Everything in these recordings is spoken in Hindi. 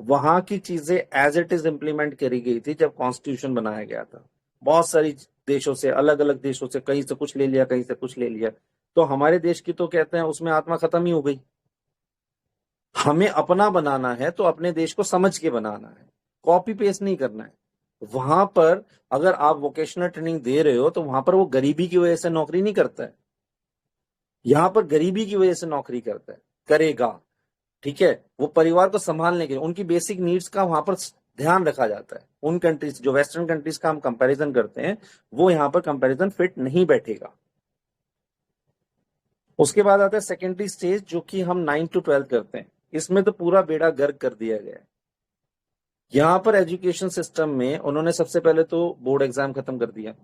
वहां की चीजें एज इट इज इम्प्लीमेंट करी गई थी जब कॉन्स्टिट्यूशन बनाया गया था। बहुत सारी देशों से, अलग अलग देशों से, कहीं से कुछ ले लिया, कहीं से कुछ ले लिया। तो हमारे देश की तो कहते हैं उसमें आत्मा खत्म ही हो गई। हमें अपना बनाना है तो अपने देश को समझ के बनाना है, कॉपी पेस्ट नहीं करना है। वहां पर अगर आप वोकेशनल ट्रेनिंग दे रहे हो तो वहां पर वो गरीबी की वजह से नौकरी नहीं करता है, यहाँ पर गरीबी की वजह से नौकरी करता है, करेगा। ठीक है, वो परिवार को संभालने के लिए उनकी बेसिक नीड्स का वहां पर ध्यान रखा जाता है। उन कंट्रीज, जो वेस्टर्न कंट्रीज का हम कंपैरिजन करते हैं, वो यहाँ पर कंपैरिजन फिट नहीं बैठेगा। उसके बाद आता है सेकेंडरी स्टेज, जो कि हम 9 to 12 करते हैं। इसमें तो पूरा बेड़ा गर्क कर दिया गया है। यहाँ पर एजुकेशन सिस्टम में उन्होंने सबसे पहले तो बोर्ड एग्जाम खत्म कर दिया।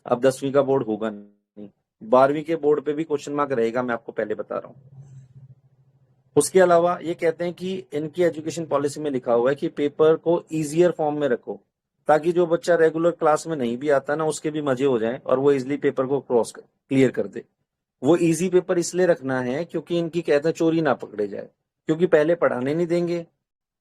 अब 10वीं का बोर्ड होगा नहीं, 12वीं के बोर्ड पे भी क्वेश्चन मार्क रहेगा, मैं आपको पहले बता रहा हूँ। उसके अलावा ये कहते हैं कि इनकी एजुकेशन पॉलिसी में लिखा हुआ है कि पेपर को इजियर फॉर्म में रखो, ताकि जो बच्चा रेगुलर क्लास में नहीं भी आता ना, उसके भी मजे हो जाएं और वो इजिली पेपर को क्लियर कर दे। वो इजी पेपर इसलिए रखना है क्योंकि इनकी कहते हैं चोरी ना पकड़े जाए, क्योंकि पहले पढ़ाने नहीं देंगे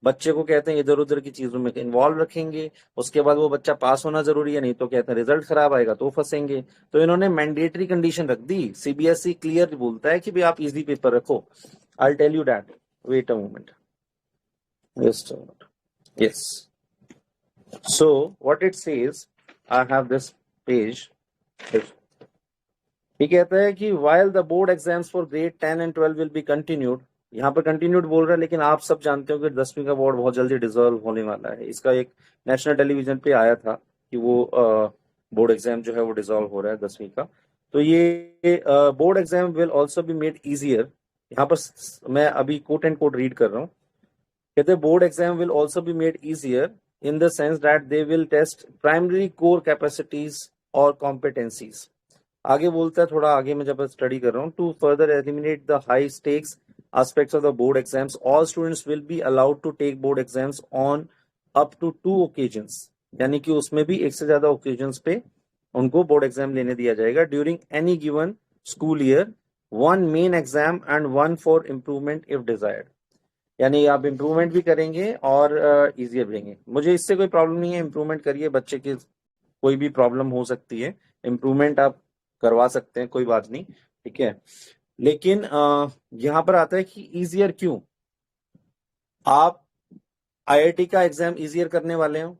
बच्चे को, कहते हैं इधर उधर की चीजों में इन्वॉल्व रखेंगे। उसके बाद वो बच्चा पास होना जरूरी है, नहीं तो कहते हैं रिजल्ट खराब आएगा तो फंसेंगे। तो इन्होंने मैंडेटरी कंडीशन रख दी। सीबीएसई क्लियर बोलता है कि भाई आप इजी पेपर रखो। I tell you that, wait a moment, just yes. So what it says, I have this page. ये कहता है कि while the board exams for grade 10 and 12 will be continued, यहाँ पर कंटिन्यूड बोल रहा है, लेकिन आप सब जानते हो कि 10वीं का बोर्ड बहुत जल्दी डिसॉल्व होने वाला है। इसका एक नेशनल टेलीविजन पे आया था कि वो बोर्ड एग्जाम जो है वो डिसॉल्व हो रहा है 10वीं का। तो ये board exam will also be made easier. यहाँ पर मैं अभी कोट एंड कोट रीड कर रहा हूँ। कहते हैं board exam will also be made easier in the sense that they will test primary core capacities और कॉम्पिटेंसीज। आगे बोलता है, थोड़ा आगे मैं जब स्टडी कर रहा हूँ, to further eliminate the high stakes aspects of the board exams, all students will be allowed to take board exams on up to 2 occasions, यानी कि उसमें भी एक से ज्यादा ओकेजन्स पे उनको बोर्ड एग्जाम लेने दिया जाएगा। During any given school year, 1 main exam and 1 for improvement if desired. यानी आप इम्प्रूवमेंट भी करेंगे और इजियर लेंगे। मुझे इससे कोई प्रॉब्लम नहीं है, इम्प्रूवमेंट करिए, बच्चे की कोई भी प्रॉब्लम हो सकती है, इम्प्रूवमेंट आप करवा सकते हैं, कोई बात नहीं, ठीक है। लेकिन यहां पर आता है कि इजियर क्यों। आप आईआईटी का एग्जाम इजियर करने वाले हो,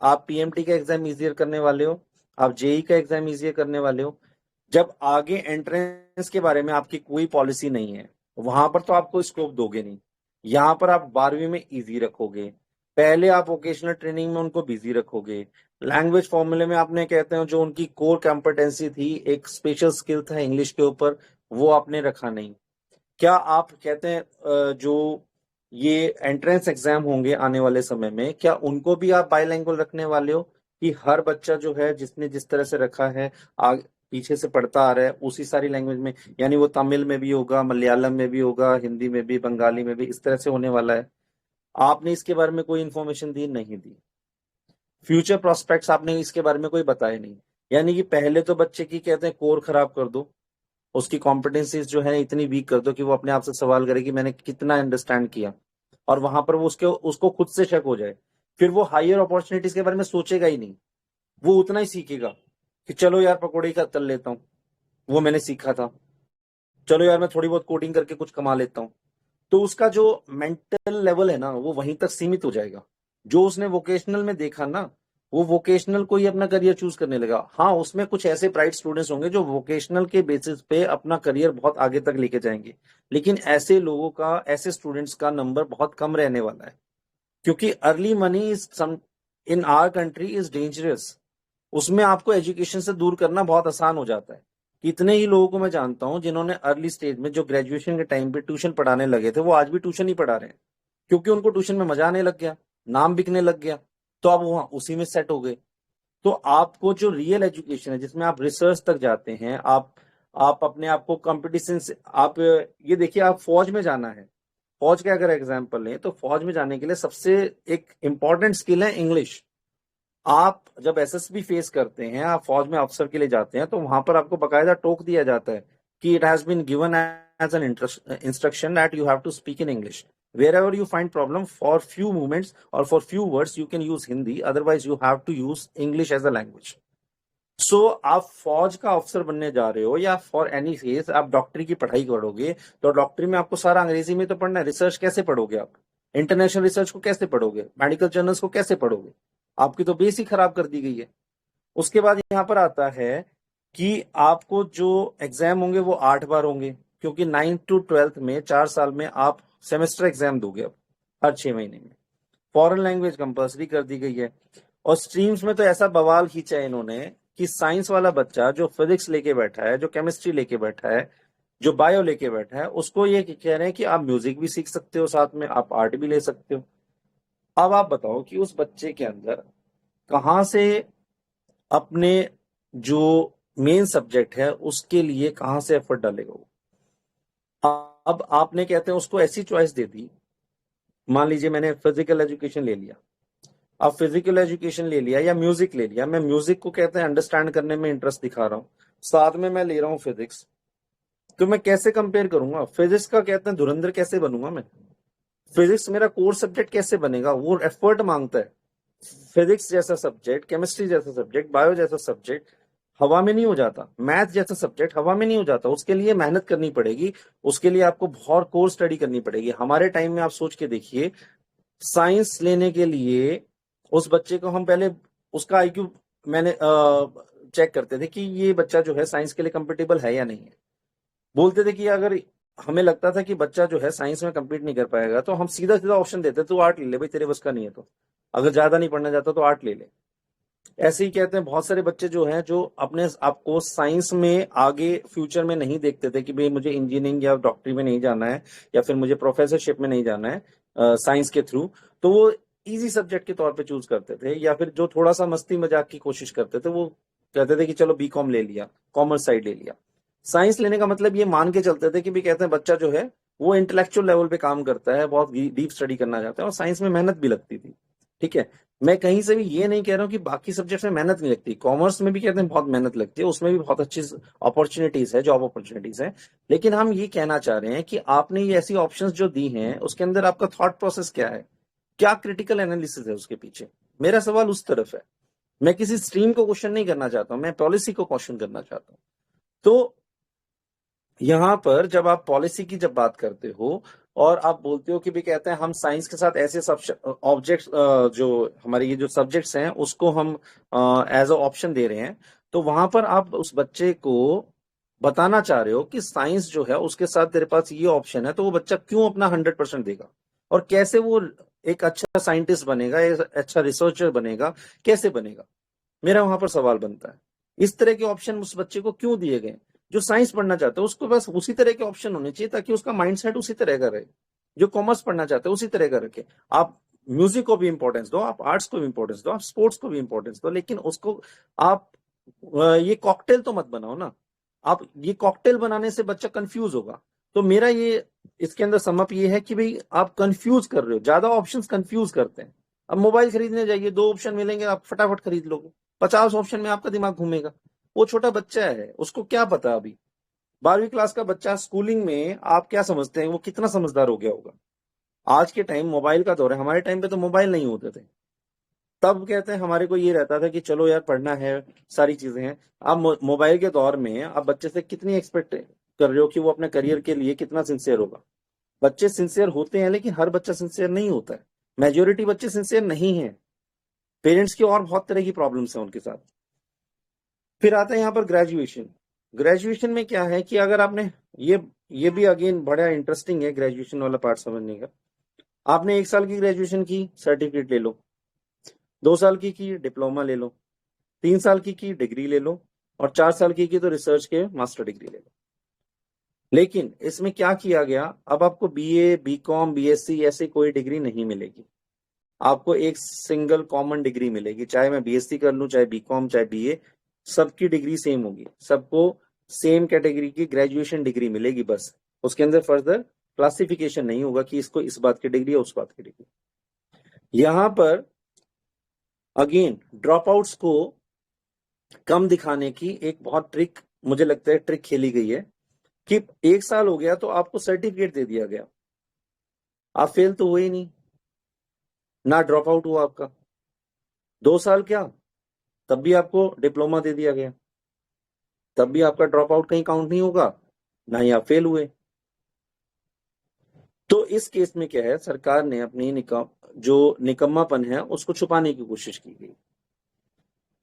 आप पीएमटी का एग्जाम इजियर करने वाले हो, आप जेई का एग्जाम इजियर करने वाले हो। जब आगे एंट्रेंस के बारे में आपकी कोई पॉलिसी नहीं है, वहां पर तो आपको स्कोप दोगे नहीं। यहां पर आप 12वीं में इजी रखोगे, पहले आप वोकेशनल ट्रेनिंग में उनको बिजी रखोगे। लैंग्वेज फॉर्मूले में आपने, कहते हैं जो उनकी कोर कॉम्पिटेंसी थी, एक स्पेशल स्किल था इंग्लिश के ऊपर, वो आपने रखा नहीं। क्या आप कहते हैं जो ये एंट्रेंस एग्जाम होंगे आने वाले समय में, क्या उनको भी आप बाइलैंग्वेज रखने वाले हो, कि हर बच्चा जो है जिसने जिस तरह से रखा है आगे पीछे से पढ़ता आ रहा है उसी सारी लैंग्वेज में, यानी वो तमिल में भी होगा, मलयालम में भी होगा, हिंदी में भी, बंगाली में भी, इस तरह से होने वाला है। आपने इसके बारे में कोई इंफॉर्मेशन दी नहीं दी। फ्यूचर प्रोस्पेक्ट्स आपने इसके बारे में कोई बताया नहीं। यानी कि पहले तो बच्चे की, कहते हैं, कोर खराब कर दो, उसकी कॉम्पिटेंसीज जो है इतनी वीक कर दो कि वो अपने आप से सवाल करे कि मैंने कितना अंडरस्टैंड किया, और वहां पर वो उसको खुद से शक हो जाए। फिर वो हायर अपॉर्चुनिटीज के बारे में सोचेगा ही नहीं, वो उतना ही सीखेगा कि चलो यार पकौड़े का तल लेता हूँ, वो मैंने सीखा था, चलो यार मैं थोड़ी बहुत कोडिंग करके कुछ कमा लेता हूँ। तो उसका जो मेंटल लेवल है ना, वो वहीं तक सीमित हो जाएगा। जो उसने वोकेशनल में देखा ना, वो वोकेशनल को ही अपना करियर चूज करने लगा। हाँ, उसमें कुछ ऐसे ब्राइट स्टूडेंट्स होंगे जो वोकेशनल के बेसिस पे अपना करियर बहुत आगे तक लेके जाएंगे, लेकिन ऐसे लोगों का, ऐसे स्टूडेंट्स का नंबर बहुत कम रहने वाला है, क्योंकि early money is some in our country is dangerous. उसमें आपको एजुकेशन से दूर करना बहुत आसान हो जाता है। कितने ही लोगों को मैं जानता हूं जिन्होंने अर्ली स्टेज में, जो ग्रेजुएशन के टाइम पे ट्यूशन पढ़ाने लगे थे, वो आज भी ट्यूशन ही पढ़ा रहे हैं, क्योंकि उनको ट्यूशन में मजा आने लग गया, नाम बिकने लग गया, तो अब वहां उसी में सेट हो गए। तो आपको जो रियल एजुकेशन है, जिसमें आप रिसर्च तक जाते हैं, आप अपने आप को कंपटीशन से, आप ये देखिए, आप फौज में जाना है, फौज का अगर एग्जाम्पल लें तो फौज में जाने के लिए सबसे एक इंपॉर्टेंट स्किल है इंग्लिश। आप जब एसएसबी फेस करते हैं, आप फौज में अफसर के लिए जाते हैं, तो वहां पर आपको बकायदा टोक दिया जाता है कि it has been given as an instruction that you have to speak in English. Wherever you find problem, for few moments or for few words you can use Hindi, otherwise you have to use English as a language. सो आप फौज का अफसर बनने जा रहे हो या फॉर एनी केस आप डॉक्टरी की पढ़ाई करोगे, तो डॉक्टरी में आपको सारा अंग्रेजी में तो पढ़ना है। रिसर्च कैसे पढ़ोगे आप? इंटरनेशनल रिसर्च को कैसे पढ़ोगे? मेडिकल जर्नल्स को कैसे पढ़ोगे? आपकी तो बेस ही खराब कर दी गई है। उसके बाद यहाँ पर आता है कि आपको जो एग्जाम होंगे वो 8 बार होंगे, क्योंकि 9th to 12th में 4 साल में आप सेमेस्टर एग्जाम दोगे अब हर 6 महीने में। फॉरेन लैंग्वेज कंपल्सरी कर दी गई है। और स्ट्रीम्स में तो ऐसा बवाल खींचा है इन्होंने कि साइंस वाला बच्चा जो फिजिक्स लेके बैठा है, जो केमिस्ट्री लेके बैठा है, जो बायो लेके बैठा है, उसको ये कह रहे हैं कि आप म्यूजिक भी सीख सकते हो, साथ में आप आर्ट भी ले सकते हो। अब आप बताओ कि उस बच्चे के अंदर कहाँ से अपने जो मेन सब्जेक्ट है उसके लिए कहाँ से एफर्ट डालेगा वो? अब आपने कहते हैं उसको ऐसी चॉइस दे दी, मान लीजिए मैंने फिजिकल एजुकेशन ले लिया, अब फिजिकल एजुकेशन ले लिया या म्यूजिक ले लिया, मैं म्यूजिक को कहते हैं अंडरस्टैंड करने में इंटरेस्ट दिखा रहा हूँ, साथ में मैं ले रहा हूँ फिजिक्स, तो मैं कैसे कंपेयर करूंगा? फिजिक्स का कहते हैं धुरंधर कैसे बनूंगा मैं? फिजिक्स मेरा कोर सब्जेक्ट कैसे बनेगा? वो एफर्ट मांगता है। फिजिक्स जैसा सब्जेक्ट, केमिस्ट्री जैसा सब्जेक्ट, बायो जैसा सब्जेक्ट हवा में नहीं हो जाता, मैथ जैसा सब्जेक्ट हवा में नहीं हो जाता, उसके लिए मेहनत करनी पड़ेगी, उसके लिए आपको बहुत कोर स्टडी करनी पड़ेगी। हमारे टाइम में आप सोच के देखिए, साइंस लेने के लिए उस बच्चे को हम पहले उसका आईक्यू मैंने चेक करते थे कि ये बच्चा जो है साइंस के लिए कंपेटेबल है या नहीं है। बोलते थे कि अगर हमें लगता था कि बच्चा जो है साइंस में कंप्लीट नहीं कर पाएगा तो हम सीधा सीधा ऑप्शन देते, तो आर्ट ले ले भाई, तेरे बस का नहीं है तो, अगर ज्यादा नहीं पढ़ना चाहता तो आर्ट ले ले। ऐसे ही कहते हैं बहुत सारे बच्चे जो हैं जो अपने आपको साइंस में आगे फ्यूचर में नहीं देखते थे कि भाई मुझे इंजीनियरिंग या डॉक्टरी में नहीं जाना है या फिर मुझे प्रोफेसरशिप में नहीं जाना है साइंस के थ्रू, तो वो इजी सब्जेक्ट के तौर पे चूज करते थे, या फिर जो थोड़ा सा मस्ती मजाक की कोशिश करते थे वो कहते थे कि चलो बीकॉम ले लिया, कॉमर्स साइड ले लिया। साइंस लेने का मतलब ये मान के चलते थे कि भी कहते हैं बच्चा जो है वो इंटेलेक्चुअल लेवल पे काम करता है, बहुत डीप स्टडी करना चाहता है, और साइंस में मेहनत भी लगती थी। ठीक है, मैं कहीं से भी ये नहीं कह रहा हूँ कि बाकी सब्जेक्ट्स में मेहनत नहीं लगती, कॉमर्स में भी कहते हैं बहुत मेहनत लगती है, उसमें भी बहुत अच्छी अपॉर्चुनिटीज है, जॉब अपॉर्चुनिटीज है। लेकिन हम ये कहना चाह रहे हैं कि आपने ये ऐसी ऑप्शंस जो दी हैं उसके अंदर आपका थॉट प्रोसेस क्या है, क्या क्रिटिकल एनालिसिस है उसके पीछे? मेरा सवाल उस तरफ है। मैं किसी स्ट्रीम को क्वेश्चन नहीं करना चाहता हूं, मैं पॉलिसी को क्वेश्चन करना चाहता हूं। तो यहां पर जब आप पॉलिसी की जब बात करते हो और आप बोलते हो कि भी कहते हैं हम साइंस के साथ ऐसे ऑब्जेक्ट्स जो हमारे ये जो सब्जेक्ट्स हैं उसको हम एज अ ऑप्शन दे रहे हैं, तो वहां पर आप उस बच्चे को बताना चाह रहे हो कि साइंस जो है उसके साथ तेरे पास ये ऑप्शन है, तो वो बच्चा क्यों अपना 100% देगा और कैसे वो एक अच्छा साइंटिस्ट बनेगा, एक अच्छा रिसर्चर बनेगा, कैसे बनेगा? मेरा वहां पर सवाल बनता है। इस तरह के ऑप्शन उस बच्चे को क्यों दिए गए? जो साइंस पढ़ना चाहता है उसको बस उसी तरह के ऑप्शन होने चाहिए ताकि उसका माइंडसेट उसी तरह का रहे। जो कॉमर्स पढ़ना चाहते हैं उसी तरह का रखे। आप म्यूजिक को भी इंपॉर्टेंस दो, आप आर्ट्स को भी इंपॉर्टेंस दो, आप स्पोर्ट्स को भी इंपॉर्टेंस दो, लेकिन उसको आप ये कॉकटेल तो मत बनाओ ना। आप ये कॉकटेल बनाने से बच्चा कंफ्यूज होगा। तो मेरा ये इसके अंदर समअप ये है कि भाई आप कंफ्यूज कर रहे हो, ज्यादा ऑप्शंस कंफ्यूज करते हैं। अब मोबाइल खरीदने जाइए, 2 ऑप्शन मिलेंगे, आप फटाफट खरीद लोगे। 50 ऑप्शन में आपका दिमाग घूमेगा। वो छोटा बच्चा है, उसको क्या पता अभी? 12वीं क्लास का बच्चा स्कूलिंग में आप क्या समझते हैं वो कितना समझदार हो गया होगा? आज के टाइम मोबाइल का दौर है, हमारे टाइम पे तो मोबाइल नहीं होते थे। तब कहते हैं हमारे को ये रहता था कि चलो यार पढ़ना है, सारी चीजें हैं। अब मोबाइल के दौर में आप बच्चे से कितनी एक्सपेक्ट कर रहे हो कि वो अपने करियर के लिए कितना सिंसियर होगा? बच्चे सिंसियर होते हैं लेकिन हर बच्चा सिंसियर नहीं होता है। मेजोरिटी बच्चे सिंसियर नहीं है। पेरेंट्स की और बहुत तरह की प्रॉब्लम्स हैं उनके साथ। फिर आता है यहाँ पर ग्रेजुएशन। ग्रेजुएशन में क्या है कि अगर आपने ये भी अगेन बड़ा इंटरेस्टिंग है ग्रेजुएशन वाला पार्ट समझने का। आपने 1 साल की ग्रेजुएशन की, सर्टिफिकेट ले लो। 2 साल की डिप्लोमा ले लो। 3 साल की डिग्री ले लो। और 4 साल की तो रिसर्च के मास्टर डिग्री ले लो। लेकिन इसमें क्या किया गया, अब आपको बीए, बीकॉम, बीएससी ऐसी कोई डिग्री नहीं मिलेगी। आपको एक सिंगल कॉमन डिग्री मिलेगी, चाहे मैं बीएससी कर लूं, चाहे बीकॉम, चाहे बीए, सबकी डिग्री सेम होगी। सबको सेम कैटेगरी की ग्रेजुएशन डिग्री मिलेगी बस। उसके अंदर फर्दर क्लासिफिकेशन नहीं होगा कि इसको इस बात की डिग्री है, उस बात की डिग्री। यहां पर अगेन ड्रॉप आउट्स को कम दिखाने की एक बहुत ट्रिक, मुझे लगता है ट्रिक खेली गई है कि 1 साल हो गया तो आपको सर्टिफिकेट दे दिया गया। आप फेल तो हुए ही नहीं, ना ड्रॉप आउट हुआ आपका। 2 साल क्या, तब भी आपको डिप्लोमा दे दिया गया, तब भी आपका ड्रॉप आउट कहीं काउंट नहीं होगा, ना ही आप फेल हुए। तो इस केस में क्या है, सरकार ने अपनी जो निकम्मापन है उसको छुपाने की कोशिश की गई।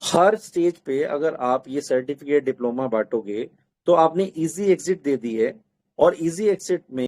हर स्टेज पे अगर आप ये सर्टिफिकेट डिप्लोमा बांटोगे तो आपने इजी एग्जिट दे दी है, और इजी एग्जिट में